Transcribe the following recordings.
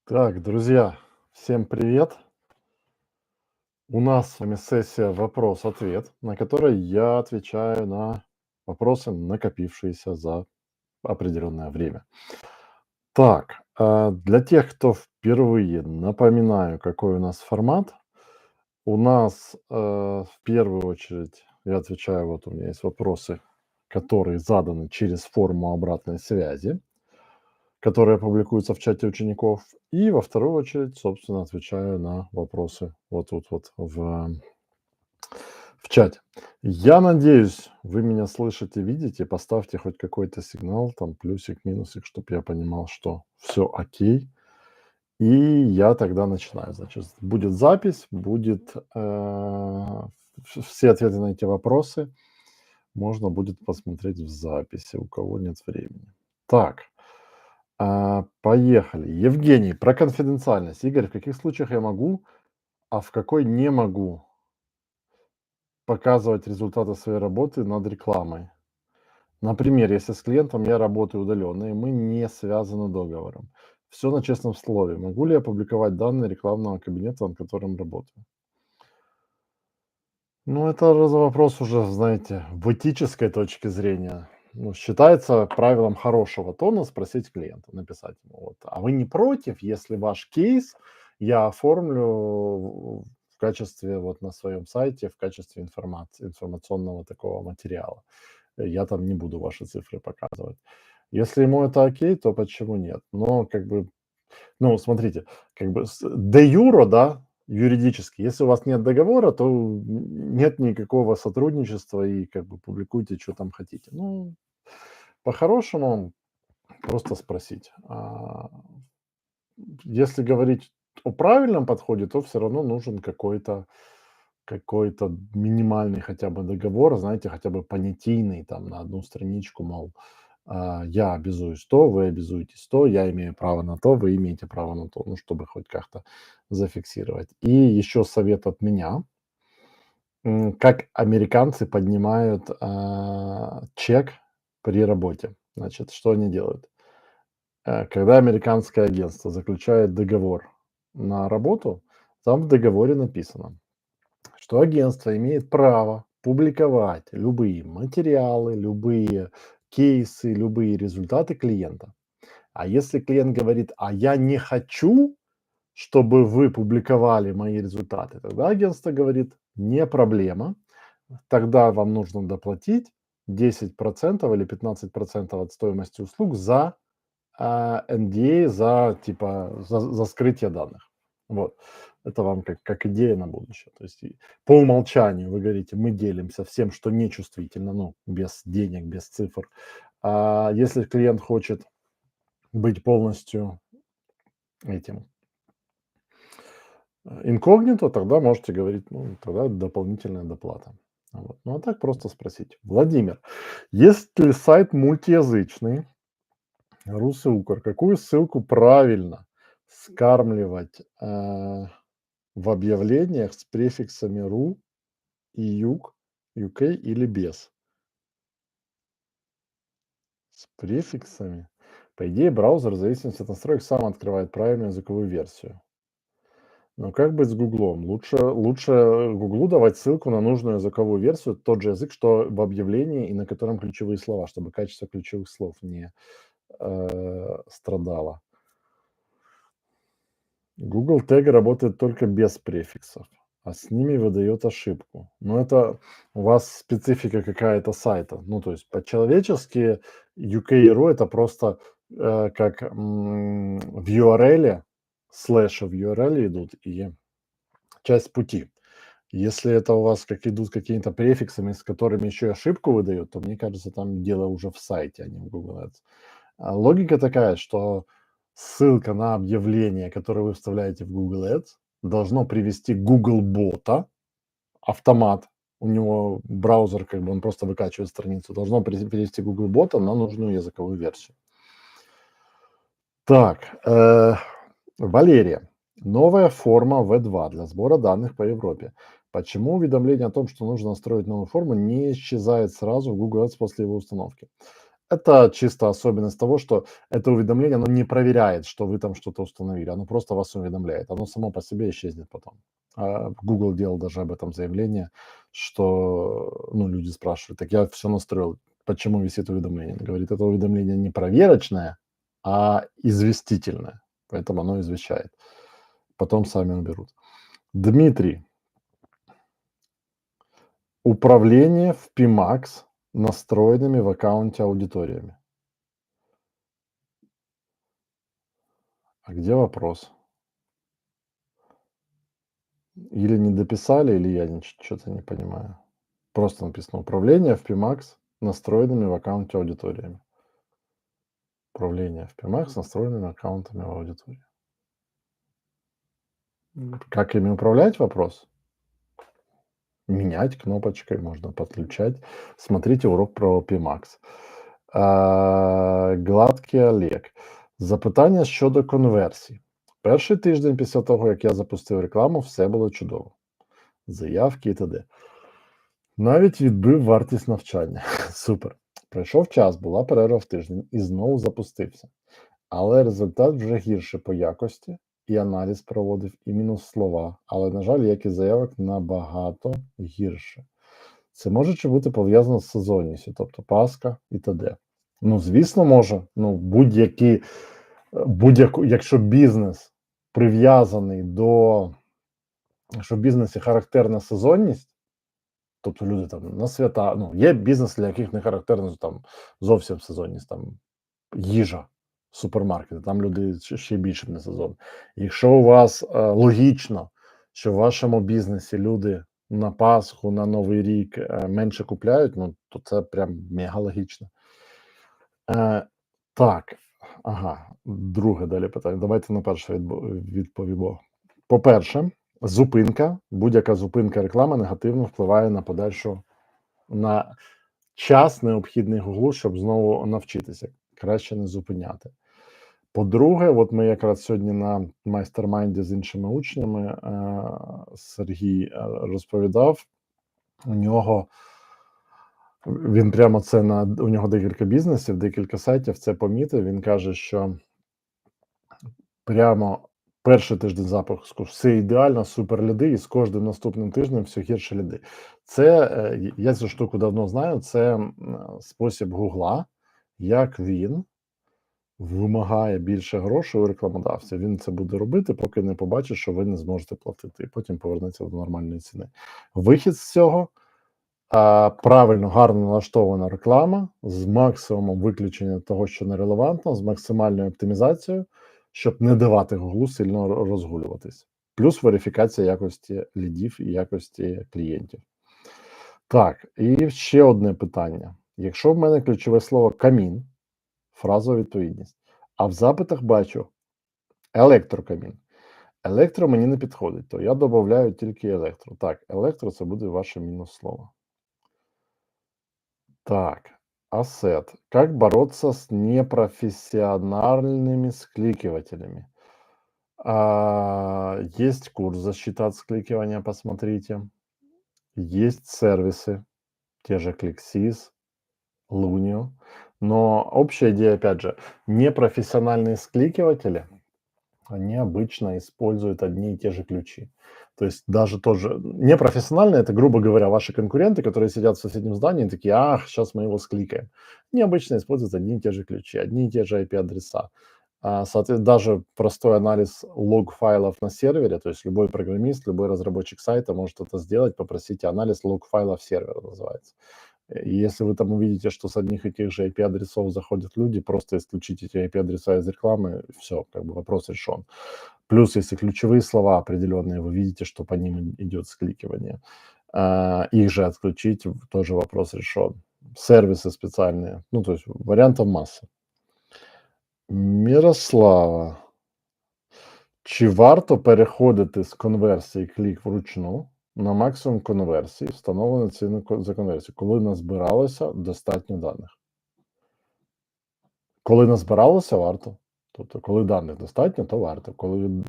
Так, друзья, всем привет. У нас с вами сессия вопрос-ответ, на которой я отвечаю на вопросы, накопившиеся за определенное время. Так, для тех, кто впервые, напоминаю, какой у нас формат. У нас в первую очередь я отвечаю, вот у меня есть вопросы, которые заданы через форму обратной связи, которые публикуются в чате учеников. И во вторую очередь, собственно, отвечаю на вопросы вот тут вот в чате. Я надеюсь, вы меня слышите, видите. Поставьте хоть какой-то сигнал, там плюсик, минусик, чтобы я понимал, что все окей. И я тогда начинаю. Значит, будет запись, будет все ответы на эти вопросы можно будет посмотреть в записи, у кого нет времени. Так, поехали. Евгений, про конфиденциальность. Игорь, в каких случаях я могу, а в какой не могу показывать результаты своей работы над рекламой? Например, если с клиентом я работаю удаленно, и мы не связаны договором. Все на честном слове. Могу ли я публиковать данные рекламного кабинета, над которым работаю? Ну, это вопрос уже, знаете, в этической точке зрения. Ну, считается правилом хорошего тона спросить клиента, написать ему, вот, а вы не против, если ваш кейс я оформлю в качестве, вот на своем сайте, в качестве информации, информационного такого материала. Я там не буду ваши цифры показывать. Если ему это окей, то почему нет? Но как бы ну, смотрите, как бы де юре, да, юридически, если у вас нет договора, то нет никакого сотрудничества и как бы публикуйте, что там хотите. Ну, по-хорошему, просто спросить. Если говорить о правильном подходе, то все равно нужен какой-то минимальный хотя бы договор, знаете, хотя бы понятийный, там, на одну страничку, мол, я обязуюсь то, вы обязуетесь то, я имею право на то, вы имеете право на то, ну, чтобы хоть как-то зафиксировать. И еще совет от меня, как американцы поднимают чек при работе. Значит, что они делают? Когда американское агентство заключает договор на работу, там в договоре написано, что агентство имеет право публиковать любые материалы, любые кейсы, любые результаты клиента. А если клиент говорит, а я не хочу, чтобы вы публиковали мои результаты, тогда агентство говорит, не проблема, тогда вам нужно доплатить 10% или 15% от стоимости услуг за NDA, за типа за скрытие данных. Вот. Это вам как идея на будущее. То есть по умолчанию вы говорите, мы делимся всем, что нечувствительно, ну, без денег, без цифр. А если клиент хочет быть полностью этим инкогнито, тогда можете говорить, ну, тогда дополнительная доплата. Вот. Ну, а так просто спросить. Владимир, есть ли сайт мультиязычный, рус и укр, какую ссылку правильно скармливать в объявлениях с префиксами ру и юг, UK или без? С префиксами? По идее, браузер в зависимости от настроек сам открывает правильную языковую версию. Но как быть с Гуглом? Лучше Гуглу давать ссылку на нужную языковую версию, тот же язык, что в объявлении и на котором ключевые слова, чтобы качество ключевых слов не страдало. Google тег работает только без префиксов, а с ними выдает ошибку. Но это у вас специфика какая-то сайта. Ну, то есть по-человечески UK.ru это просто как в URL, слэши в URL идут и часть пути. Если это у вас как идут какими-то префиксами, с которыми еще и ошибку выдают, то мне кажется, там дело уже в сайте, а не в Google Ads. Логика такая, что ссылка на объявление, которое вы вставляете в Google Ads, должно привести Google бота, автомат. У него браузер, как бы он просто выкачивает страницу, должно перевести Google бота на нужную языковую версию. Так, Валерия. Новая форма V2 для сбора данных по Европе. Почему уведомление о том, что нужно настроить новую форму, не исчезает сразу в Google Ads после его установки? Это чисто особенность того, что это уведомление, оно не проверяет, что вы там что-то установили, оно просто вас уведомляет. Оно само по себе исчезнет потом. Google делал даже об этом заявление, что, ну, люди спрашивают: "Так я все настроил, почему висит уведомление?" Он говорит: "Это уведомление не проверочное, а известительное, поэтому оно извещает. Потом сами уберут". Дмитрий, управление в PMax настроенными в аккаунте аудиториями. А где вопрос? Или не дописали, или я что-то не понимаю. Просто написано управление в PMax настроенными в аккаунте аудиториями. Управление в PMax настроенными аккаунтами в аудитории. Как ими управлять? Вопрос. Менять кнопочкой, можно подключать. Смотрите урок про PMax. Гладкий Олег. Запитання щодо конверсій. Перший тиждень після того, як я запустив рекламу, все було чудово. Заявки і т.д. Навіть відбив вартість навчання. Супер. Пройшов час, була перерва в тиждень і знову запустився. Але результат вже гірше по якості, і аналіз проводив, і мінус слова. Але, на жаль, якість заявок набагато гірше. Це може чи бути пов'язано з сезонністю, тобто Пасха і т.д. Ну, звісно, може. Ну, якщо бізнес прив'язаний до, якщо в бізнесі характерна сезонність, тобто люди там на свята, ну, є бізнес, для яких не характерно там зовсім сезонність, там їжа, супермаркети, там люди ще більше не сезон. Якщо у вас логічно, що в вашому бізнесі люди на Пасху, на Новий рік менше купляють, ну то це прям мега логічно. Так, ага, друге далі питання. Давайте на перше відповімо. По-перше, будь-яка зупинка реклами негативно впливає на подальшу на час, необхідний Гуглу, щоб знову навчитися. Краще не зупиняти. По-друге, от ми якраз сьогодні на майстер-майнді з іншими учнями Сергій розповідав, він прямо це у нього декілька бізнесів, декілька сайтів це помітив. Він каже, що прямо перший тиждень запуску все ідеально, супер ліди, і з кожним наступним тижнем все гірше ліди. Це я цю штуку давно знаю. Це спосіб Гугла, як він вимагає більше грошей у рекламодавця. Він це буде робити, поки не побачить, що ви не зможете платити, і потім повернеться до нормальної ціни. Вихід з цього правильно, гарно налаштована реклама з максимумом виключення того, що нерелевантно, з максимальною оптимізацією, щоб не давати Гуглу сильно розгулюватись. Плюс верифікація якості лідів і якості клієнтів. Так, і ще одне питання. Якщо в мене ключове слово камін, фразова відповідність, а в запитах бачу електрокамін. Електро мені не підходить, то я додаю тільки електро. Так, електро це буде ваше мінус слово. Так, Асет. Как бороться с непрофессиональными скликивателями? Есть курс защиты от скликивания, посмотрите. Есть сервисы, те же ClickSys, Lunio. Но общая идея, опять же, непрофессиональные скликиватели, они обычно используют одни и те же ключи. То есть даже тоже непрофессионально, это, грубо говоря, ваши конкуренты, которые сидят в соседнем здании, такие: ах, сейчас мы его скликаем. Они обычно используют одни и те же ключи, одни и те же IP-адреса. Соответственно, даже простой анализ лог-файлов на сервере, то есть любой программист, любой разработчик сайта может это сделать, попросите анализ лог-файлов сервера, называется. И если вы там увидите, что с одних и тех же IP-адресов заходят люди, просто исключите эти IP-адреса из рекламы, все, как бы вопрос решен. Плюс, если ключевые слова определенные, вы видите, что по ним идет скликивание, их же отключить, тоже вопрос решен. Сервисы специальные, ну, то есть вариантов масса. Мирослава. Чи варто переходити з конверсії клік вручну на максимум конверсії, встановлений ціну за конверсію, коли назбиралося достатньо даних? Коли назбиралося, варто. Тобто, коли даних достатньо, то варто. Коли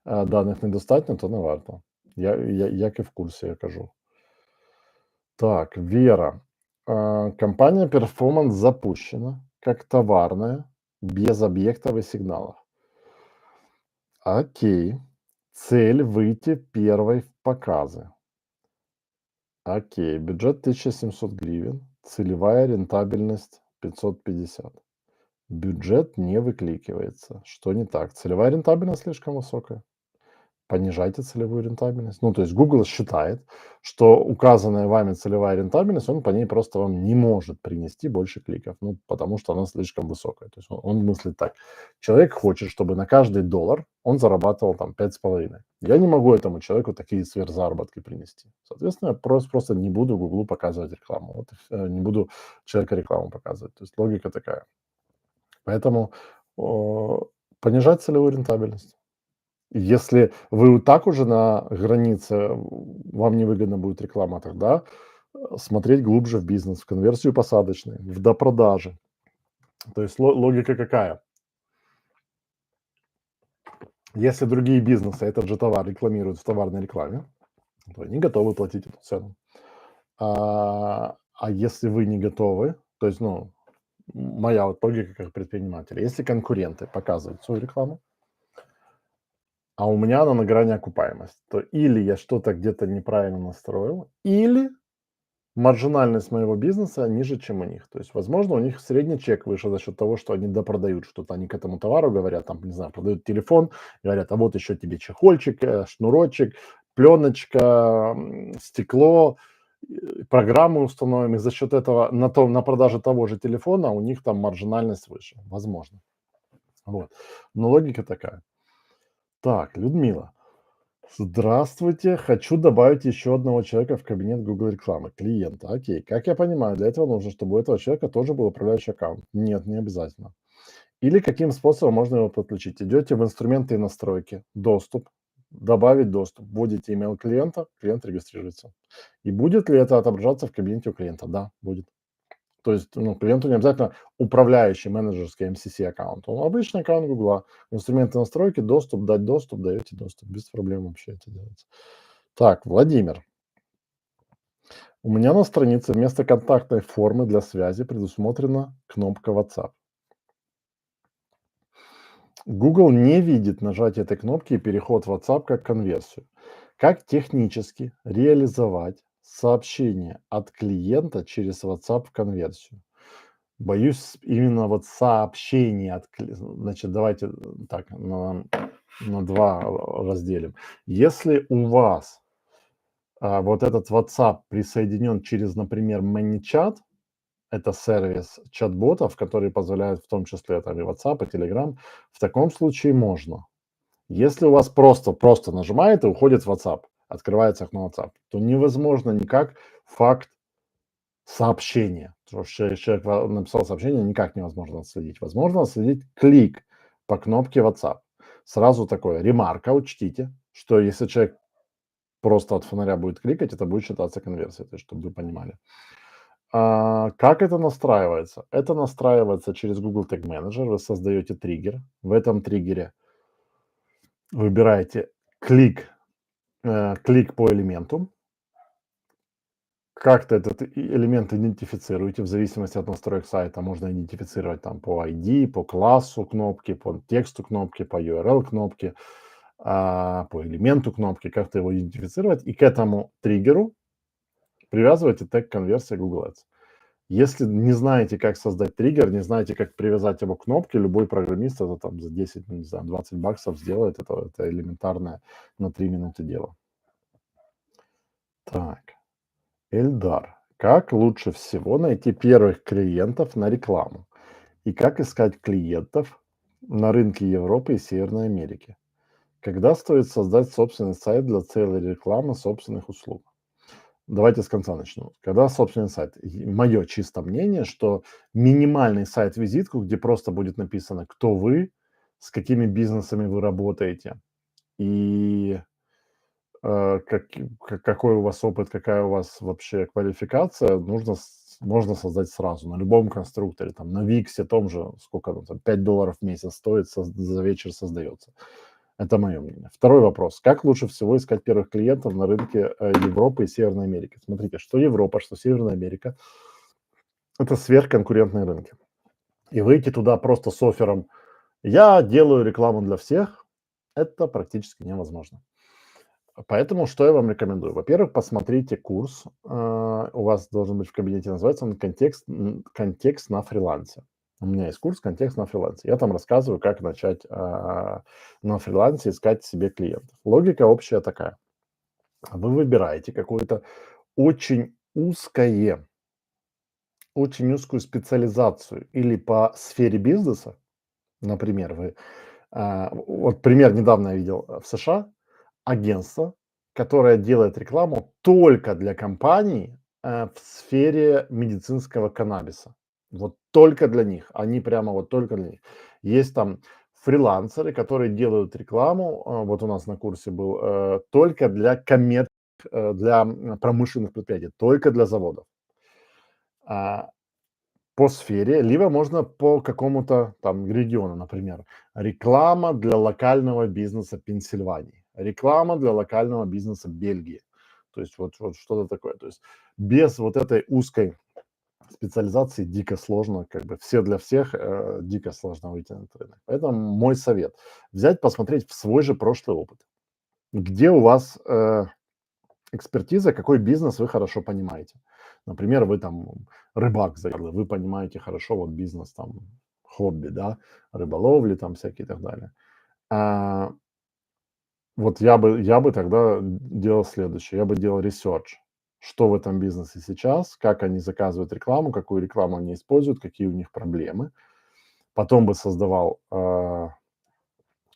даних недостатньо, то не варто. Як і в курсі, я кажу. Так, Віра. Компания Performance запущена как товарная, без объектов и сигналов. Окей. Цель выйти первой в показы. Окей. Бюджет 1700 гривен. Целевая рентабельность 550. Бюджет не выкликивается. Что не так? Целевая рентабельность слишком высокая. Понижайте целевую рентабельность. Ну, то есть Google считает, что указанная вами целевая рентабельность, он по ней просто вам не может принести больше кликов, ну, потому что она слишком высокая. То есть он мыслит так. Человек хочет, чтобы на каждый доллар он зарабатывал там 5,5. Я не могу этому человеку такие сверхзаработки принести. Соответственно, я просто не буду Google показывать рекламу. Вот, не буду человека рекламу показывать. То есть логика такая. Поэтому понижать целевую рентабельность. Если вы вот так уже на границе, вам невыгодна будет реклама, тогда смотреть глубже в бизнес, в конверсию посадочной, в допродажи. То есть логика какая? Если другие бизнесы этот же товар рекламируют в товарной рекламе, то они готовы платить эту цену. А если вы не готовы, то есть, ну, моя вот логика как предпринимателя, если конкуренты показывают свою рекламу, а у меня она на грани окупаемости, то или я что-то где-то неправильно настроил, или маржинальность моего бизнеса ниже, чем у них. То есть, возможно, у них средний чек выше за счет того, что они допродают что-то. Они к этому товару говорят, там, не знаю, продают телефон, говорят, а вот еще тебе чехольчик, шнурочек, пленочка, стекло, программы установим. И за счет этого на продаже того же телефона у них там маржинальность выше. Возможно. Вот. Но логика такая. Так, Людмила. Здравствуйте, хочу добавить еще одного человека в кабинет Google рекламы, клиента. Окей, как я понимаю, для этого нужно, чтобы у этого человека тоже был управляющий аккаунт. Нет, не обязательно. Или каким способом можно его подключить? Идете в инструменты и настройки, доступ, добавить доступ, вводите email клиента, клиент регистрируется. И будет ли это отображаться в кабинете у клиента? Да, будет. То есть, ну, клиенту не обязательно управляющий менеджерский MCC аккаунт. Он обычный аккаунт Гугла. Инструменты настройки, доступ, дать доступ, даете доступ. Без проблем вообще это делается. Так, Владимир. У меня на странице вместо контактной формы для связи предусмотрена кнопка WhatsApp. Google не видит нажатие этой кнопки и переход в WhatsApp как конверсию. Как технически реализовать сообщение от клиента через WhatsApp в конверсию? Боюсь, именно вот сообщение значит, давайте так, на 2 разделим. Если у вас, вот этот WhatsApp присоединен через, например, ManyChat, это сервис чат-ботов, которые позволяют в том числе там и WhatsApp, и Telegram, в таком случае можно. Если у вас просто нажимает и уходит в WhatsApp, открывается окно WhatsApp, то невозможно никак факт сообщение. Потому что человек написал сообщение, никак невозможно отследить. Возможно отследить клик по кнопке WhatsApp. Сразу такое, ремарка, учтите, что если человек просто от фонаря будет кликать, это будет считаться конверсией, то есть, чтобы вы понимали. Как это настраивается? Это настраивается через Google Tag Manager. Вы создаете триггер. В этом триггере выбираете клик по элементу. Как-то этот элемент идентифицируете в зависимости от настроек сайта. Можно идентифицировать там по ID, по классу кнопки, по тексту кнопки, по URL кнопки, по элементу кнопки, как-то его идентифицировать. И к этому триггеру привязываете тег конверсия Google Ads. Если не знаете, как создать триггер, не знаете, как привязать его к кнопке, любой программист это там за 10, не знаю, 20 баксов сделает. Это элементарное на 3 минуты дело. Так. Эльдар, как лучше всего найти первых клиентов на рекламу? И как искать клиентов на рынке Европы и Северной Америки? Когда стоит создать собственный сайт для целой рекламы собственных услуг? Давайте с конца начну. Когда собственный сайт? Мое чисто мнение, что минимальный сайт-визитку, где просто будет написано, кто вы, с какими бизнесами вы работаете и какой у вас опыт, какая у вас вообще квалификация, можно создать сразу на любом конструкторе, там на Виксе том же, сколько там, $5 в месяц стоит, за вечер создается. Это мое мнение. Второй вопрос. Как лучше всего искать первых клиентов на рынке Европы и Северной Америки? Смотрите, что Европа, что Северная Америка. Это сверхконкурентные рынки. И выйти туда просто с оффером: "Я делаю рекламу для всех"- это практически невозможно. Поэтому что я вам рекомендую? Во-первых, посмотрите курс, у вас должен быть в кабинете, называется он "Контекст на фрилансе". У меня есть курс "Контекст на фрилансе". Я там рассказываю, как начать, на фрилансе искать себе клиентов. Логика общая такая: вы выбираете какое-то очень узкое очень узкую специализацию или по сфере бизнеса. Например, вот пример недавно я видел, в США агентство, которое делает рекламу только для компаний, в сфере медицинского каннабиса. Вот только для них. Они прямо вот только для них. Есть там фрилансеры, которые делают рекламу, вот у нас на курсе был, только для для промышленных предприятий, только для заводов. А, по сфере, либо можно по какому-то там региону, например, реклама для локального бизнеса Пенсильвании, реклама для локального бизнеса Бельгии. То есть вот что-то такое. То есть без вот этой узкой специализации дико сложно, как бы все для всех, дико сложно выйти на этот рынок. Поэтому мой совет: взять, посмотреть в свой же прошлый опыт. Где у вас, экспертиза, какой бизнес вы хорошо понимаете. Например, вы там рыбак заядлый, вы понимаете хорошо вот бизнес там, хобби, да, рыболовли там всякие и так далее. А, вот я бы тогда делал следующее: я бы делал ресерч, что в этом бизнесе сейчас, как они заказывают рекламу, какую рекламу они используют, какие у них проблемы. Потом бы создавал,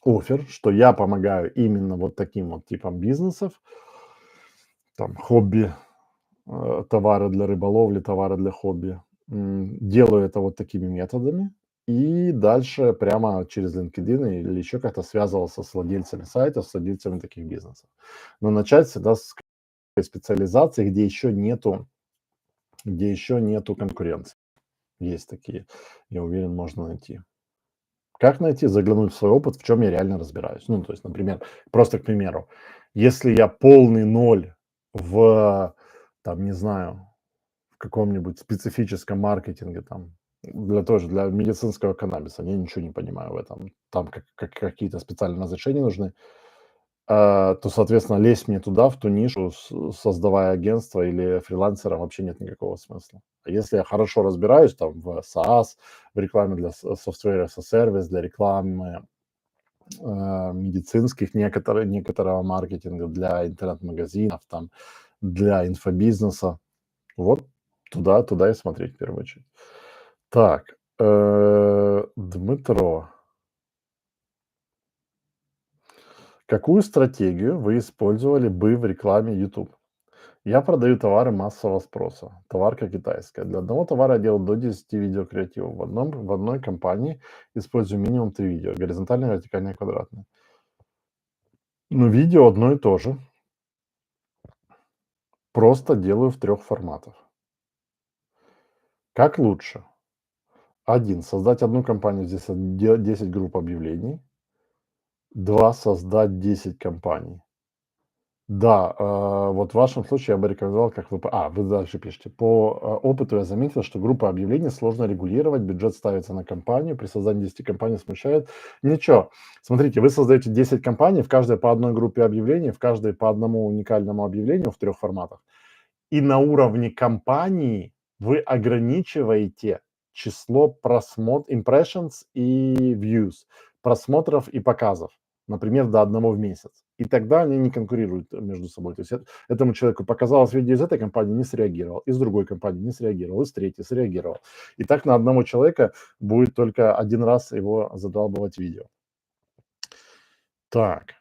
оффер, что я помогаю именно вот таким вот типам бизнесов, там хобби, товары для рыболовли, товары для хобби. Делаю это вот такими методами. И дальше прямо через LinkedIn или еще как-то связывался с владельцами сайтов, с владельцами таких бизнесов. Но начать всегда с специализации, где еще нету конкуренции. Есть такие, я уверен, можно найти. Как найти? Заглянуть в свой опыт, в чем я реально разбираюсь. Ну, то есть, например, просто к примеру, если я полный ноль в, там, не знаю, в каком-нибудь специфическом маркетинге там, для медицинского каннабиса. Я ничего не понимаю в этом. Там какие-то специальные разрешения нужны. То, соответственно, лезть мне туда, в ту нишу, создавая агентство или фрилансера, вообще нет никакого смысла. А если я хорошо разбираюсь там в SaaS, в рекламе для software as a service, для рекламы медицинских, некоторого маркетинга, для интернет-магазинов, там, для инфобизнеса, вот туда и смотреть в первую очередь. Так, Дмитро, какую стратегию вы использовали бы в рекламе YouTube? Я продаю товары массового спроса. Товарка китайская. Для одного товара я делаю до 10 видеокреативов. В одной компании использую минимум 3 видео. Горизонтальное, вертикальное, квадратное. Ну, видео одно и то же. Просто делаю в 3 форматах. Как лучше? 1. Создать одну компанию, здесь 10 групп объявлений. 2. Создать 10 компаний. Да, вот в вашем случае я бы рекомендовал, как вы дальше пишете. По, опыту я заметил, что группа объявлений сложно регулировать, бюджет ставится на компанию, при создании 10 компаний смущает. Ничего, смотрите, вы создаете 10 компаний, в каждой по одной группе объявлений, в каждой по одному уникальному объявлению в 3 форматах. И на уровне компании вы ограничиваете число impressions и views, просмотров и показов, например, до 1 в месяц. И тогда они не конкурируют между собой. То есть этому человеку показалось видео из этой компании, не среагировал, из другой компании не среагировал, из третьей среагировал. И так на одного человека будет только 1 раз его задалбывать видео. Так,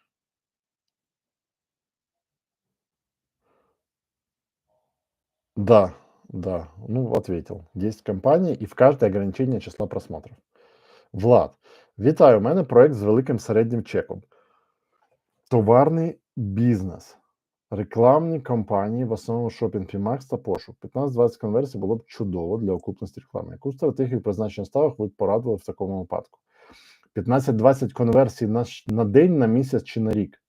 да, да, ну, ответил. 10 компаний, і в каждой ограничение числа просмотров. Влад, вітаю, у мене проект з великим середнім чеком. Товарний бізнес. Рекламні кампанії, в основному Shopping Max та пошук. 15-20 конверсій було б чудово для окупності реклами. Яку стратегію призначення ставок ви б порадили в такому випадку? 15-20 конверсій на день, на місяць чи на рік?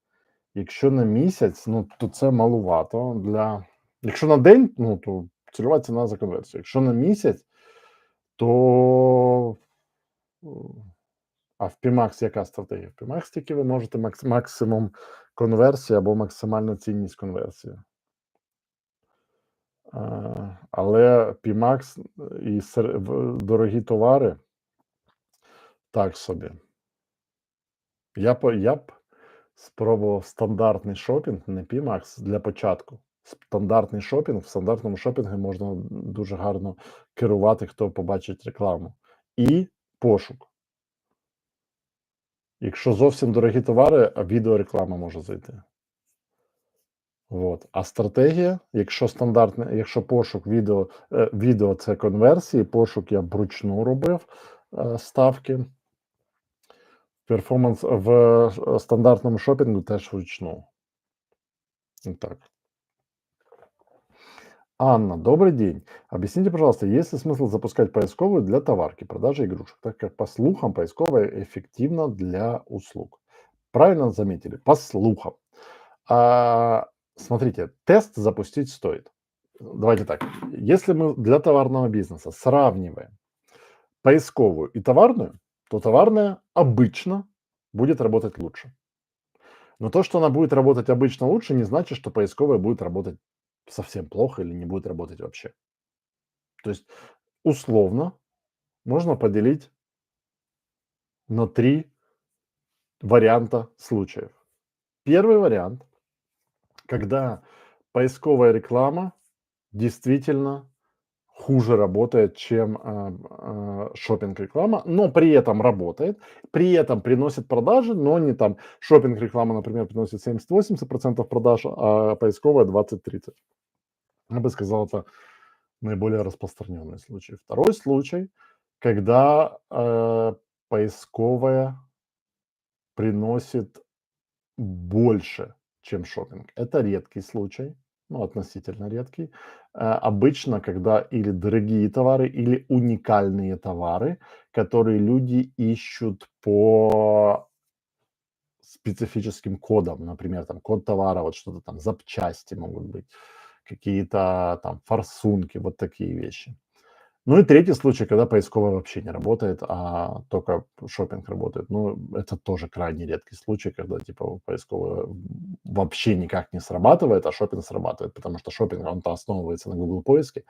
Якщо на місяць, ну, то це малувато для. Якщо на день, ну, то цільова ціна за конверсію. Якщо на місяць, то а в PMAX яка стратегія? В PMAX тільки ви можете максимум конверсії або максимальну цінність конверсії. Але PMAX і дорогі товари так собі. Я б спробував стандартний шопінг, не PMAX для початку. Стандартний шопінг, в стандартному шопінгу можна дуже гарно керувати, хто побачить рекламу. І пошук. Якщо зовсім дорогі товари, відеореклама може зайти. А стратегія, якщо пошук відео це конверсії, пошук я вручну робив ставки. Перформанс в стандартному шопінгу теж вручну. Так. Анна, добрый день. Объясните, пожалуйста, есть ли смысл запускать поисковую для товарки, продажи игрушек, так как, по слухам, поисковая эффективна для услуг? Правильно заметили, по слухам. Смотрите, тест запустить стоит. Давайте так, если мы для товарного бизнеса сравниваем поисковую и товарную, то товарная обычно будет работать лучше. Но то, что она будет работать обычно лучше, не значит, что поисковая будет работать совсем плохо или не будет работать вообще. То есть условно можно поделить на 3 варианта случаев. Первый вариант, когда поисковая реклама действительно хуже работает, чем шопинг-реклама, но при этом работает, при этом приносит продажи, но не там шопинг-реклама, например, приносит 70-80% продаж, а поисковая 20-30. Я бы сказал, это наиболее распространенный случай. Второй случай, когда поисковая приносит больше, чем шопинг. Это редкий случай, относительно редкий. Обычно, когда или дорогие товары, или уникальные товары, которые люди ищут по специфическим кодам, например, там код товара, вот что-то там, запчасти могут быть, какие-то там форсунки, вот такие вещи. Ну и третий случай, когда поисковая вообще не работает, а только шопинг работает. Ну, это тоже крайне редкий случай, когда типа поисковая вообще никак не срабатывает, а шопинг срабатывает, потому что шопинг, он-то основывается на Google поиске.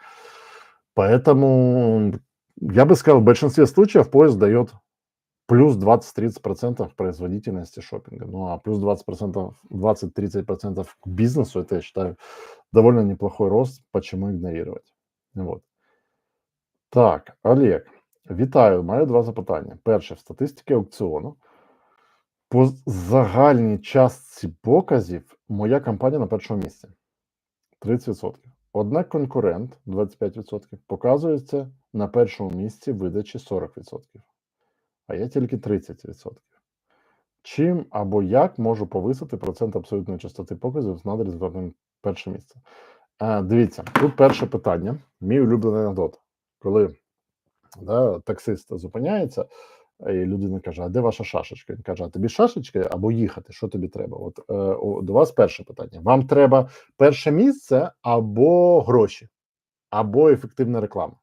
Поэтому я бы сказал, в большинстве случаев поиск дает плюс 20-30% производительности шопинга. Ну, а плюс 20%, 20-30% к бизнесу, это, я считаю, довольно неплохой рост, почему игнорировать. Вот. Так, Олег, вітаю. Маю 2 запитання. Перше, в статистиці аукціону по загальній частці показів моя компанія на першому місці 30%. Однак конкурент 25% показується на першому місці видачі 40%, а я тільки 30%. Чим або як можу повисити процент абсолютної частоти показів над результатом перше місце? Дивіться, тут перше питання, мій улюблений анекдот. Коли таксист зупиняється, і людина каже: "А де ваша шашечка?" Він каже: "А тобі шашечка або їхати? Що тобі треба?" До вас перше питання. Вам треба перше місце або гроші, або ефективна реклама.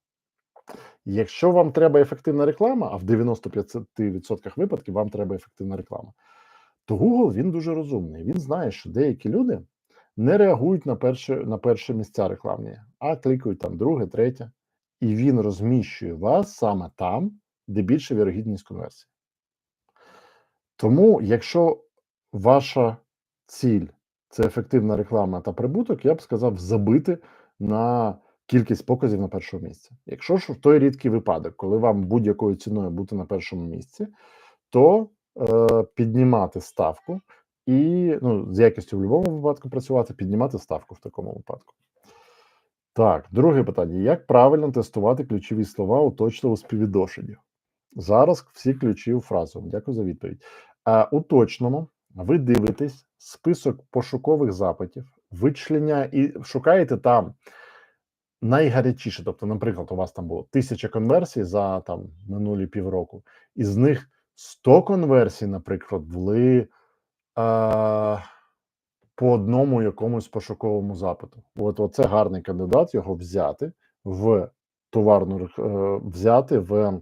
Якщо вам треба ефективна реклама, а в 95% випадків вам треба ефективна реклама, то Google, він дуже розумний. Він знає, що деякі люди не реагують на перші місця рекламні, а клікають там друге, третє. І він розміщує вас саме там, де більша вірогідність конверсії. Тому, якщо ваша ціль – це ефективна реклама та прибуток, я б сказав, забити на кількість показів на першому місці. Якщо ж в той рідкий випадок, коли вам будь-якою ціною бути на першому місці, то піднімати ставку і, з якістю в будь-якому випадку працювати, піднімати ставку в такому випадку. Так, друге питання. Як правильно тестувати ключові слова у точному співвідношенні? Зараз всі ключі у фразу. Дякую за відповідь. У точному ви дивитесь список пошукових запитів, і шукаєте там найгарячіше. Тобто, наприклад, у вас там було 1000 конверсій за минулі півроку, із них 100 конверсій, наприклад, були по одному якомусь пошуковому запиту. Оце гарний кандидат, його взяти в товарну взяти в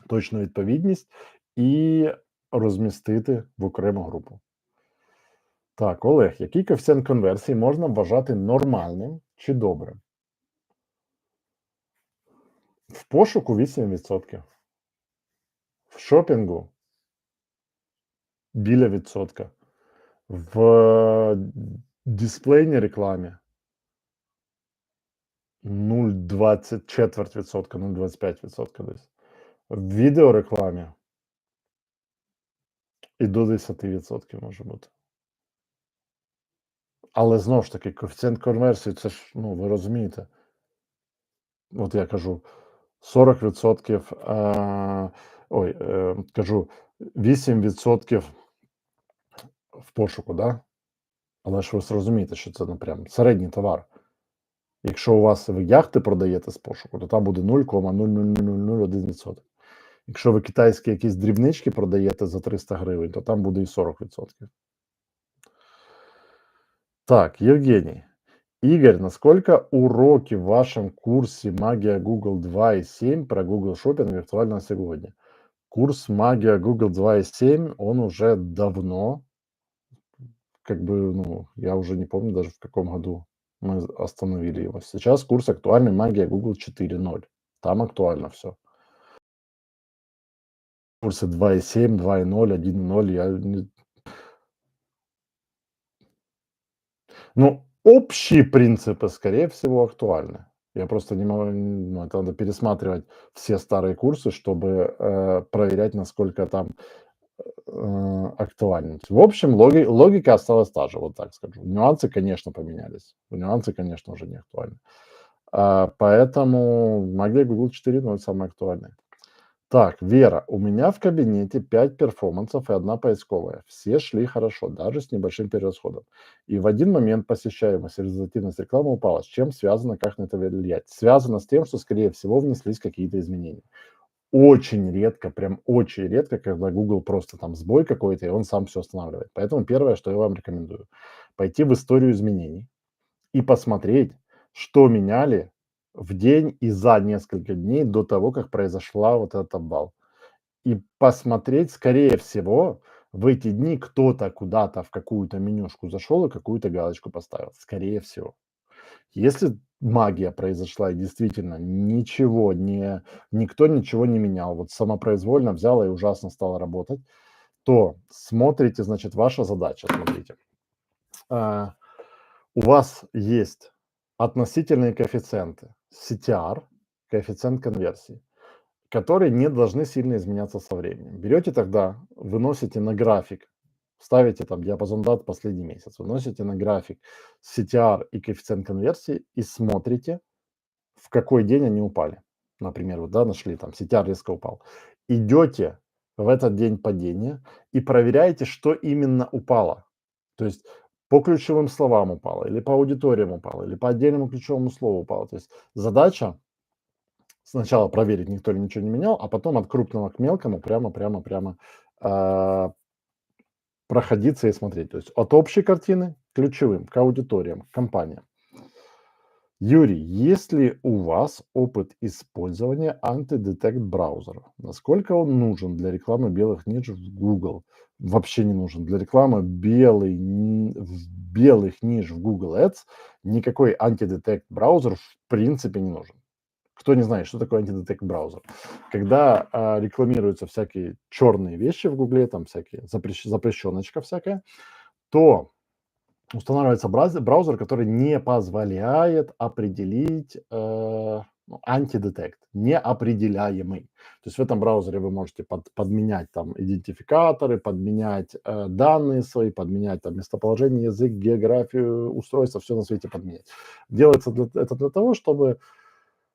точну відповідність і розмістити в окрему групу. Так, Олег, який коефіцієнт конверсії можна вважати нормальним чи добрим? В пошуку 8%, в шопінгу біля відсотка, в дисплейній рекламі 0,20, четверть відсотка, 0,25% десь. В відеорекламі і до 10% може бути. Але знову ж таки, коефіцієнт конверсії, це ж, ну, ви розумієте. От я кажу 40%, кажу 8% в пошуку, да? Але ж ви зрозумієте, що це, ну, прям середній товар. Якщо у вас ви яхти продаєте з пошуку, то там буде 0,00001%. Якщо ви китайські якісь дрібнички продаєте за 300 гривень, то там буде і 40%. Так, Евгений. Игорь, насколько уроки в вашем курсе «Магия Google 2.7» про Google Shopping актуальны на сегодня? Курс «Магия Google 2.7», он уже давно, как бы, ну, я уже не помню даже в каком году мы остановили его. Сейчас курс актуальный «Магия Google 4.0». Там актуально все. Курсы 2.7, 2.0, 1.0, я не... Ну, общие принципы, скорее всего, актуальны. Я просто не могу, ну, это надо пересматривать все старые курсы, чтобы проверять, насколько там актуальны. В общем, логика осталась та же, вот так скажу. Нюансы, конечно, поменялись. Нюансы, конечно, уже не актуальны. Поэтому магия Google 4.0 самая актуальная. Так, Вера, у меня в кабинете 5 перформансов и 1 поисковая. Все шли хорошо, даже с небольшим перерасходом. И в один момент посещаемость и результативность рекламы упала. С чем связано, как на это влиять? Связано с тем, что, скорее всего, внеслись какие-то изменения. Очень редко, прям очень редко, когда Google просто там сбой какой-то, и он сам все останавливает. Поэтому первое, что я вам рекомендую, пойти в историю изменений и посмотреть, что меняли в день и за несколько дней до того, как произошла вот этот обвал. И посмотреть, скорее всего, в эти дни кто-то куда-то в какую-то менюшку зашел и какую-то галочку поставил. Скорее всего. Если магия произошла и действительно никто ничего не менял, вот самопроизвольно взяла и ужасно стала работать, то смотрите, значит, ваша задача, смотрите. У вас есть относительные коэффициенты CTR, коэффициент конверсии, которые не должны сильно изменяться со временем. Берете тогда, выносите на график, ставите там диапазон дат последний месяц, выносите на график CTR и коэффициент конверсии и смотрите, в какой день они упали. Например, вот, да, нашли там, CTR резко упал. Идете в этот день падения и проверяете, что именно упало. То есть по ключевым словам упало, или по аудиториям упало, или по отдельному ключевому слову упало. То есть задача сначала проверить, никто ли ничего не менял, а потом от крупного к мелкому прямо проходиться и смотреть. То есть от общей картины к ключевым, к аудиториям, к компаниям. Юрий, есть ли у вас опыт использования антидетект браузера? Насколько он нужен для рекламы белых ниш в Google? Вообще не нужен. Для рекламы белых ниш в Google Ads никакой антидетект браузер в принципе не нужен. Кто не знает, что такое антидетект браузер? Когда рекламируются всякие черные вещи в Гугле, там всякие запрещеночка всякая, то устанавливается браузер, который не позволяет определить антидетект, неопределяемый. То есть в этом браузере вы можете подменять там идентификаторы, подменять данные свои, подменять там местоположение, язык, географию, устройство, все на свете подменять. Делается это для того, чтобы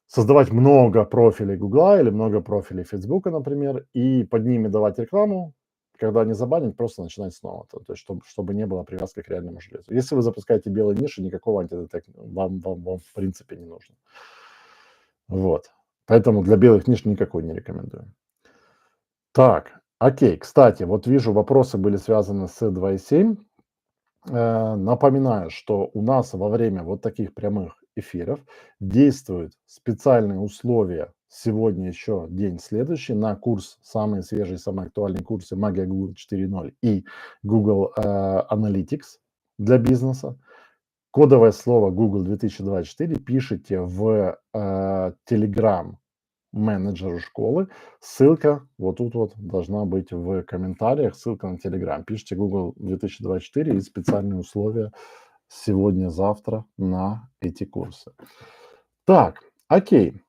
создавать много профилей Гугла или много профилей Фейсбука, например, и под ними давать рекламу, когда не забанить, просто начинать снова. То есть, чтобы не было привязки к реальному железу. Если вы запускаете белые ниши, никакого антидетекта вам в принципе не нужно. Вот. Поэтому для белых ниш никакой не рекомендую. Так, окей. Кстати, вот вижу, вопросы были связаны с 2.7. Напоминаю, что у нас во время вот таких прямых эфиров. Действуют специальные условия сегодня еще день следующий на курс, самые свежие, самые актуальные курсы «Магия Google 4.0» и Google Analytics для бизнеса. Кодовое слово Google 2024 пишите в Telegram менеджеру школы. Ссылка вот тут вот должна быть в комментариях, ссылка на Telegram. Пишите Google 2024 и специальные условия сегодня-завтра на эти курсы. Так, окей.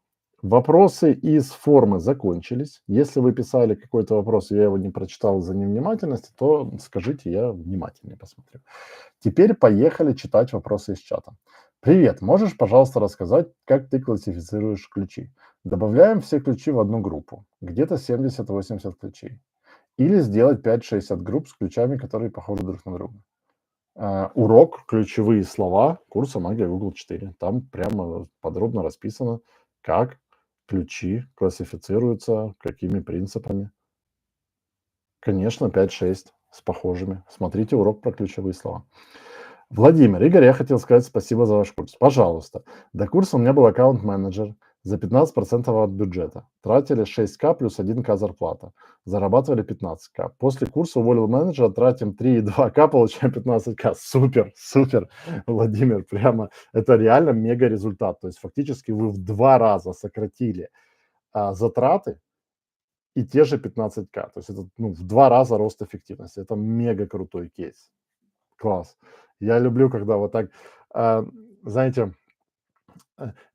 Вопросы из формы закончились. Если вы писали какой-то вопрос, и я его не прочитал из-за невнимательности, то скажите, я внимательнее посмотрю. Теперь поехали читать вопросы из чата. Привет, можешь, пожалуйста, рассказать, как ты классифицируешь ключи? Добавляем все ключи в одну группу, где-то 70-80 ключей. Или сделать 5-60 групп с ключами, которые похожи друг на друга. Урок «Ключевые слова» курса «Магия Google 4». Там прямо подробно расписано, как ключи классифицируются, какими принципами. Конечно, 5-6 с похожими. Смотрите урок про ключевые слова. Владимир, Игорь, я хотел сказать спасибо за ваш курс. Пожалуйста. До курса у меня был аккаунт-менеджер за 15% от бюджета. Тратили 6К плюс 1К зарплата. Зарабатывали 15К. После курса уволил менеджера, тратим 3,2К, получаем 15К. Супер, супер, Владимир, прямо это реально мега результат. То есть фактически вы в 2 раза сократили затраты и те же 15К. То есть это в 2 раза рост эффективности. Это мега крутой кейс. Класс. Я люблю, когда вот так, знаете,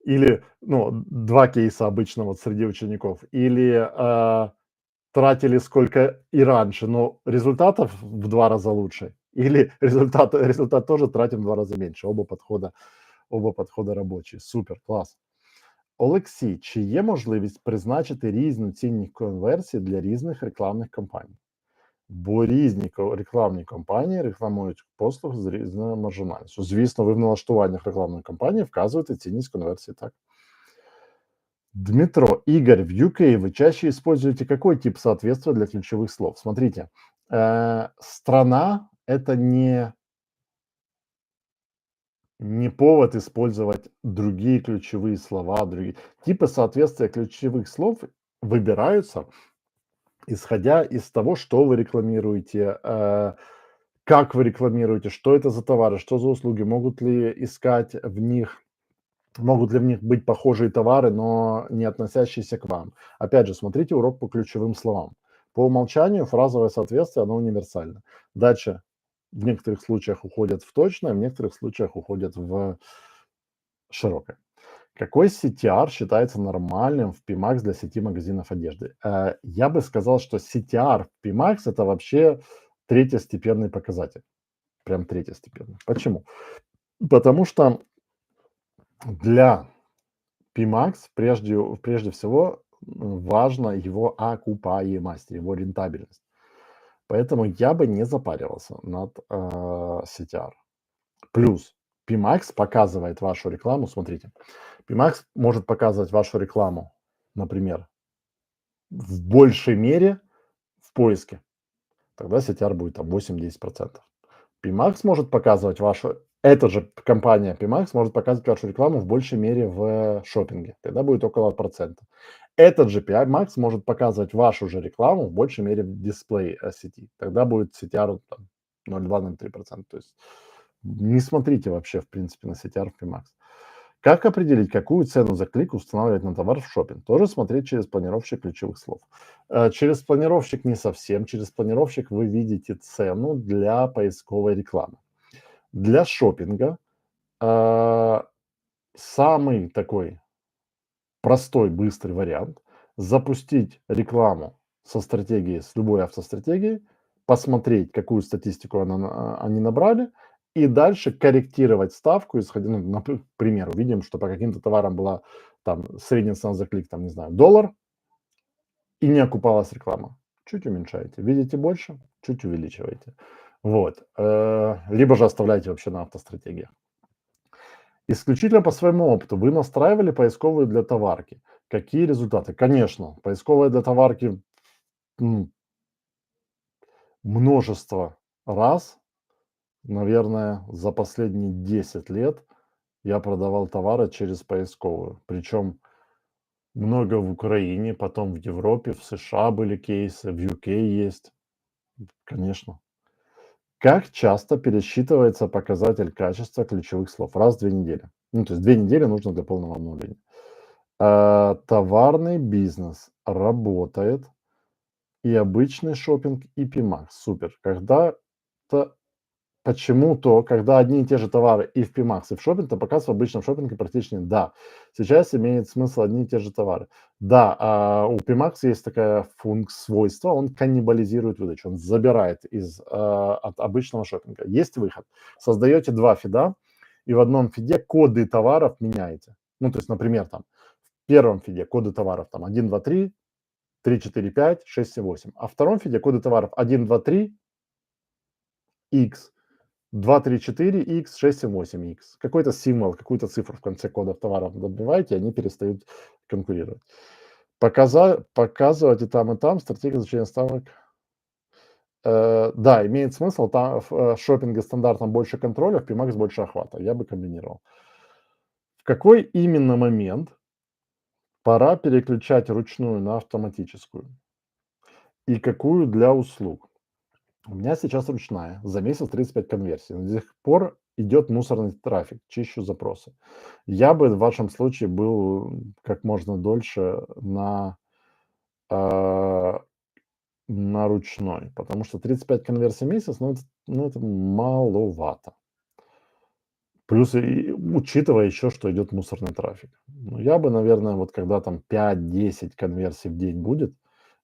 или, 2 кейса обычно вот среди учеников, или тратили сколько и раньше, но результатов в 2 раза лучше, или результат тоже тратим в 2 раза меньше. Оба подхода рабочие. Супер, клас. Олексій, чи є можливість призначити різну цінність конверсії для різних рекламних кампаній? Бо різні рекламні кампанії рекламують послуги з різною маржинальністю. Звісно, ви в налаштуваннях рекламної кампанії вказуєте цінність конверсії, так? Дмитро, Игорь, в UK вы чаще используете какой тип соответствия для ключевых слов? Смотрите, страна – это не повод использовать другие ключевые слова, другие. Типы соответствия ключевых слов выбираются, исходя из того, что вы рекламируете, как вы рекламируете, что это за товары, что за услуги, могут ли в них быть похожие товары, но не относящиеся к вам. Опять же, смотрите урок по ключевым словам. По умолчанию фразовое соответствие, оно универсально. Дальше в некоторых случаях уходят в точное, в некоторых случаях уходят в широкое. Какой CTR считается нормальным в PMAX для сети магазинов одежды? Я бы сказал, что CTR в PMAX это вообще третьестепенный показатель. Прям третьестепенный. Почему? Потому что для PMAX прежде всего важна его окупаемость, его рентабельность. Поэтому я бы не запаривался над CTR. Плюс PMAX показывает вашу рекламу. Смотрите, PMAX может показывать вашу рекламу, например, в большей мере в поиске. Тогда CTR будет там 8-10%. PMax может показывать эта же компания PMax может показывать вашу рекламу в большей мере в шопинге. Тогда будет около процента. Этот же PMax может показывать вашу же рекламу в большей мере в дисплей сети. Тогда будет CTR там 0,2-0,3%. То есть не смотрите вообще, в принципе, на CTR в PMax. Как определить, какую цену за клик устанавливать на товар в шопинг? Тоже смотреть через планировщик ключевых слов. Через планировщик не совсем. Через планировщик вы видите цену для поисковой рекламы. Для шопинга самый такой простой, быстрый вариант – запустить рекламу со стратегией, с любой автостратегией, посмотреть, какую статистику они набрали, и дальше корректировать ставку, исходя, к примеру, видим, что по каким-то товарам была там средняя цена за клик, там, не знаю, $1, и не окупалась реклама. Чуть уменьшаете. Видите больше, чуть увеличиваете. Вот. Либо же оставляйте вообще на автостратегиях. Исключительно по своему опыту. Вы настраивали поисковую для товарки. Какие результаты? Конечно, поисковая для товарки множество раз, наверное, за последние 10 лет Я продавал товары через поисковую. Причем много в Украине, потом в Европе, в США были кейсы, в UK есть. Конечно. Как часто пересчитывается показатель качества ключевых слов? Раз в 2 недели. Ну, то есть 2 недели нужно для полного обновления. Товарный бизнес работает, и обычный шопинг, и PMax. Супер. Когда-то почему-то, когда одни и те же товары и в PMax, и в шопинг, то показывается в обычном шопинге практически нет. Да, сейчас имеет смысл одни и те же товары. Да, у PMax есть такая свойство, он каннибализирует выдачу, он забирает от обычного шопинга. Есть выход. Создаете 2 фида, и в одном фиде коды товаров меняете. Ну, то есть, например, там в первом фиде коды товаров там 1, 2, 3, 3, 4, 5, 6, 7, 8. А в втором фиде коды товаров 1, 2, 3, X, 2, 3, 4, X, 6, 7, 8, X. Какой-то символ, какую-то цифру в конце кодов товаров добавляете, и они перестают конкурировать. Показывать и там стратегию изучения ставок. Да, имеет смысл. Там в шопинге стандартном больше контроля, в PMax больше охвата. Я бы комбинировал. В какой именно момент пора переключать ручную на автоматическую? И какую для услуг? У меня сейчас ручная, за месяц 35 конверсий. Но до сих пор идет мусорный трафик, чищу запросы. Я бы в вашем случае был как можно дольше а, на ручной, потому что 35 конверсий в месяц, ну, это маловато. Плюс и учитывая еще, что идет мусорный трафик. Ну, я бы, наверное, вот когда там 5-10 конверсий в день будет,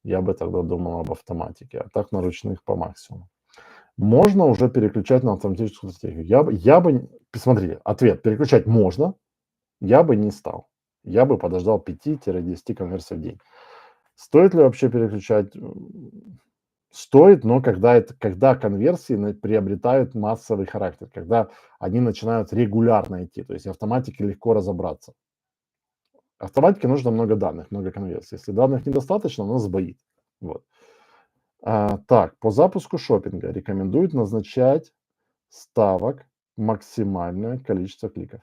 я бы тогда думал об автоматике, а так на ручных по максимуму. Можно уже переключать на автоматическую стратегию. Смотрите, ответ: переключать можно, я бы не стал. Я бы подождал 5-10 конверсий в день. Стоит ли вообще переключать? Стоит, но когда конверсии приобретают массовый характер, когда они начинают регулярно идти, то есть автоматике легко разобраться. Автоматике нужно много данных, много конверсий. Если данных недостаточно, она сбоит. Вот. Так, по запуску шопинга рекомендуют назначать ставок максимальное количество кликов.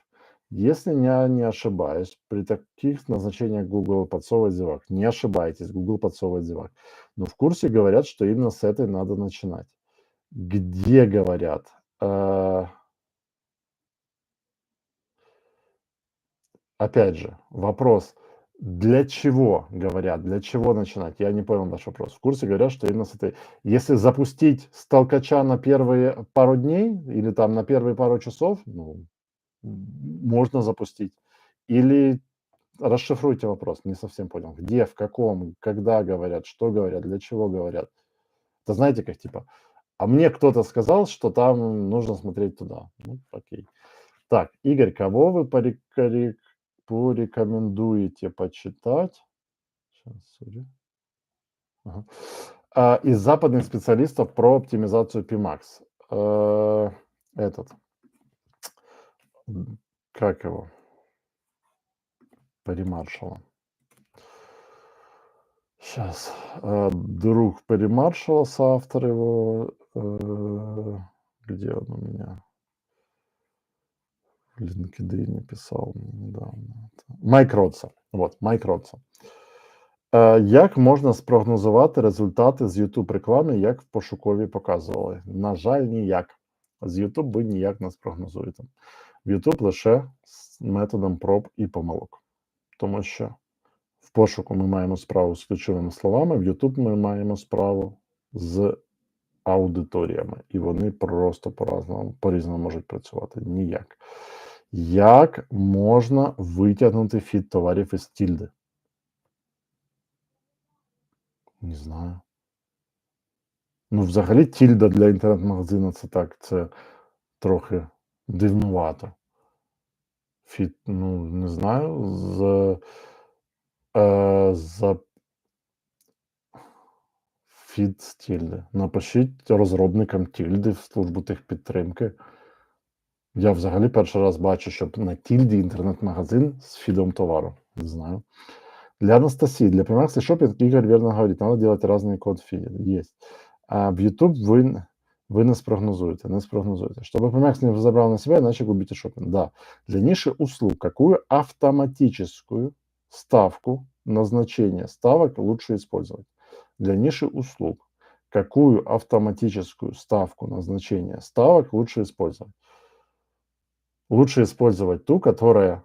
Если я не ошибаюсь, при таких назначениях Google подсовывает зевак. Не ошибаетесь, Google подсовывает зевак. Но в курсе говорят, что именно с этой надо начинать. Где говорят? Опять же, вопрос, для чего говорят, для чего начинать? Я не понял ваш вопрос. В курсе говорят, что именно с этой. Если запустить с толкача на первые пару дней или там на первые пару часов, ну, можно запустить. Или расшифруйте вопрос, не совсем понял. Где, в каком, когда говорят, что говорят, для чего говорят. Это знаете, как типа, а мне кто-то сказал, что там нужно смотреть туда. Ну, окей. Так, Игорь, кого вы порекомендуете почитать? Сейчас, сори. Ага. Из западных специалистов про оптимизацию PMax. Этот, как его? Пари Маршалла. Сейчас. Друг Пари Маршалла, соавтор его. Где он у меня? В LinkedIn писал недавно. Майк Ротса. Вот, Майк Ротса. Як можна спрогнозувати результати з YouTube реклами, як в пошуковій показували? На жаль, ніяк. З YouTube ви ніяк не спрогнозуєте. В YouTube лише з методом проб і помилок. Тому що в пошуку ми маємо справу з ключовими словами, в YouTube ми маємо справу з аудиторіями, і вони просто по-різному можуть працювати. Ніяк. Як можна витягнути фід товарів із тільди? Не знаю. Ну, взагалі, тільда для інтернет-магазину це трохи дивнувато. Ну, не знаю, за фід з тільди. Напишіть розробникам тільди в службу техпідтримки. Я взагалі перший раз бачу, щоб на тільді інтернет-магазин з фідом товару. Не знаю. Для Анастасии, для PMax и шопинг Игорь верно говорит, надо делать разный код фида. Есть. А в YouTube Вы не спрогнозуете, не спрогнозуете. Чтобы P-Max не забрал на себя, иначе губите шопинг. Да. Для ниши услуг какую автоматическую ставку назначения ставок лучше использовать? Для ниши услуг какую автоматическую ставку назначения ставок лучше использовать? Лучше использовать ту, которая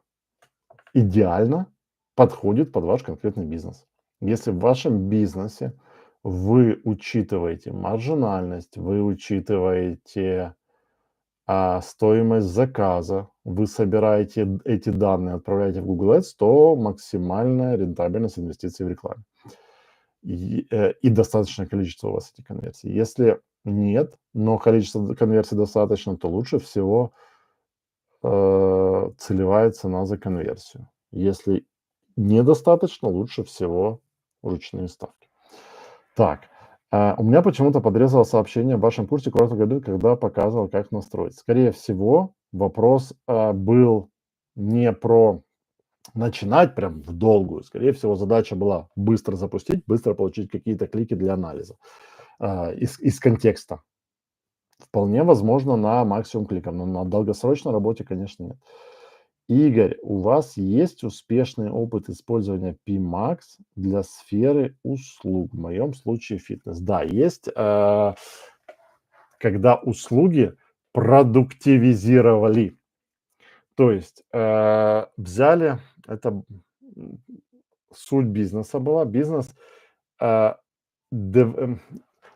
идеально подходит под ваш конкретный бизнес. Если в вашем бизнесе вы учитываете маржинальность, вы учитываете стоимость заказа, вы собираете эти данные, отправляете в Google Ads, то максимальная рентабельность инвестиций в рекламу. И достаточное количество у вас этих конверсий. Если нет, но количество конверсий достаточно, то лучше всего целевая цена за конверсию. Если недостаточно, лучше всего ручные ставки. Так, у меня почему-то подрезало сообщение в вашем курсе «Коротко говорю», когда показывал, как настроить. Скорее всего, вопрос был не про начинать прям в долгую. Скорее всего, задача была быстро запустить, быстро получить какие-то клики для анализа из контекста. Вполне возможно на максимум кликов, но на долгосрочной работе, конечно, нет. Игорь, у вас есть успешный опыт использования PMax для сферы услуг? В моем случае фитнес. Да, есть, когда услуги продуктивизировали. То есть взяли, это суть бизнеса была, бизнес,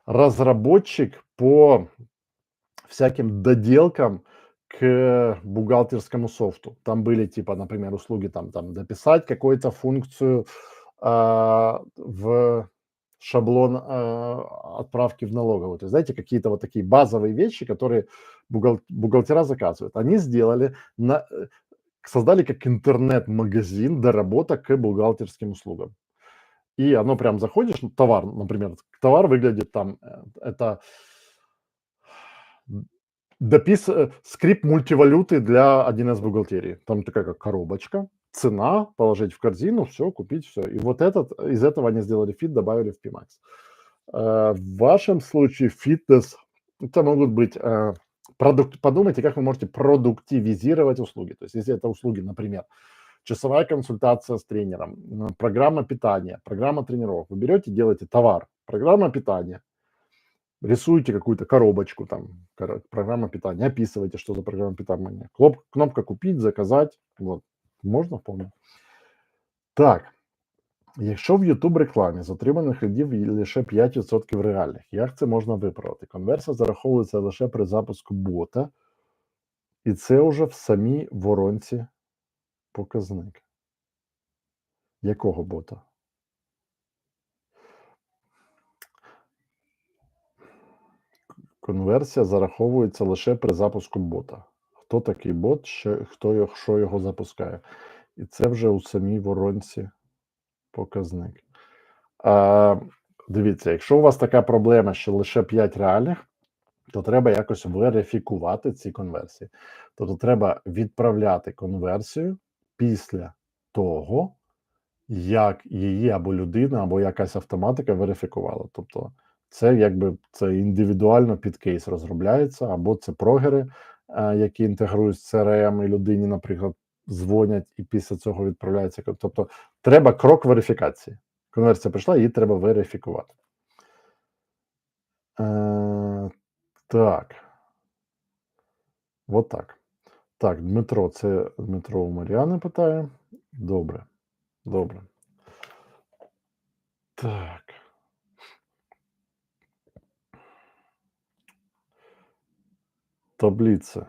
разработчик по всяким доделкам к бухгалтерскому софту. Там были типа, например, услуги там дописать какую-то функцию в шаблон отправки в налоговую. То есть, знаете, какие-то вот такие базовые вещи, которые бухгалтера заказывают. Они сделали, создали как интернет-магазин доработок к бухгалтерским услугам. И оно прям заходишь, товар, например, товар выглядит там, это скрипт мультивалюты для 1С бухгалтерии. Там такая как коробочка, цена, положить в корзину, все, купить, все. И вот из этого они сделали фит, добавили в PMax. В вашем случае фитнес, это могут быть подумайте, как вы можете продуктивизировать услуги. То есть, если это услуги, например, часовая консультация с тренером, программа питания, программа тренировок. Вы берете, делаете товар, программа питания, рисуете какую-то коробочку, там, программа питания, описываете, что за программа питания. Кнопка «Купить», «Заказать». Вот. Можна вполне. Так, якщо в YouTube рекламі з отриманих лідів лише 5% реальних, як це можна виправити? Конверсія зараховується лише при запуску бота, і це вже в самій воронці показник. Якого бота? Конверсія зараховується лише при запуску бота. Хто такий бот, що його запускає? І це вже у самій воронці показник. Дивіться, якщо у вас така проблема, що лише 5 реальних, то треба якось верифікувати ці конверсії. Тобто треба відправляти конверсію після того, як її або людина, або якась автоматика верифікувала. Тобто це це індивідуально під кейс розробляється, або це прогери, які інтегрують з CRM, і людині, наприклад, дзвонять і після цього відправляється. Тобто треба крок верифікації. Конверсія прийшла, її треба верифікувати. Так. Вот так. Так, Дмитро, це Дмитро у Мар'яни питає. Добре. Добре. Так. Таблица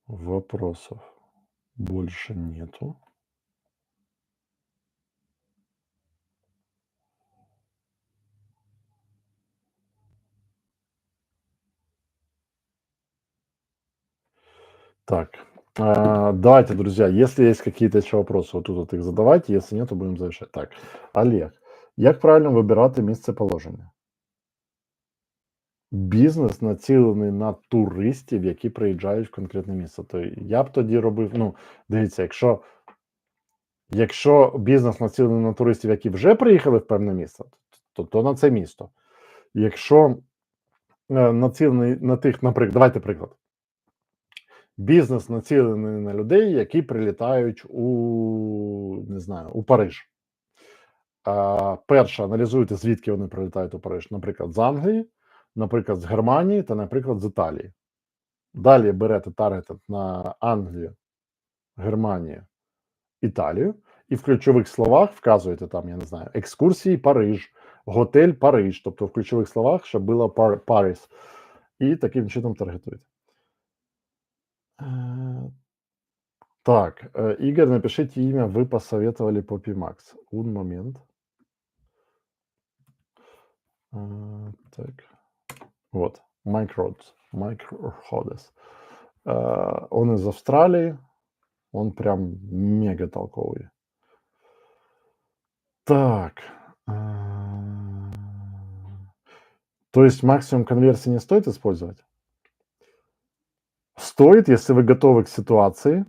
вопросов больше нету. Так, давайте, друзья, если есть какие-то еще вопросы, вот тут вот их задавайте, если нет, то будем завершать. Так, Олег, як правильно вибирати місце положення? Бізнес націлений на туристів, які приїжджають в конкретне місце. То я б тоді робив, дивіться, якщо бізнес націлений на туристів, які вже приїхали в певне місце, то на це місто. Якщо, націлений на тих, давайте приклад. Бізнес націлений на людей, які прилітають не знаю, у Париж. Перше, аналізуйте, звідки вони прилітають у Париж. Наприклад, з Англії, наприклад, з Германії та, наприклад, з Італії. Далі берете таргетинг на Англію, Германію, Італію, і в ключових словах вказуєте там, я не знаю, екскурсії Париж, готель Париж, тобто в ключових словах, щоб було Paris. І таким чином таргетуєте. Так, Игорь, напишите имя, вы посоветовали Poppy Max. Un момент. Так. Вот, Майк Ходес. Он из Австралии. Он прям мега толковый. Так. То есть максимум конверсии не стоит использовать? Стоит, если вы готовы к ситуации,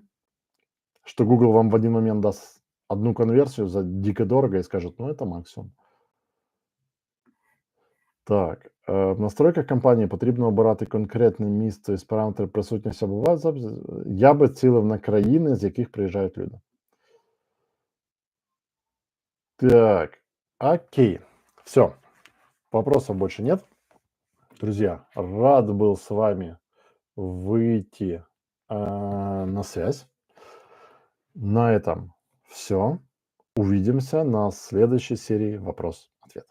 что Google вам в один момент даст одну конверсию за дико дорого и скажет, ну это максимум. Так, в настройках компанії потрібно обирати конкретне місце із параметрів присутності або WhatsApp. Я би цілив на країни, з яких приїжджають люди. Так, окей. Все, вопросов больше нет. Друзья, рад был с вами выйти на связь. На этом все. Увидимся на следующей серии «Вопрос-ответ».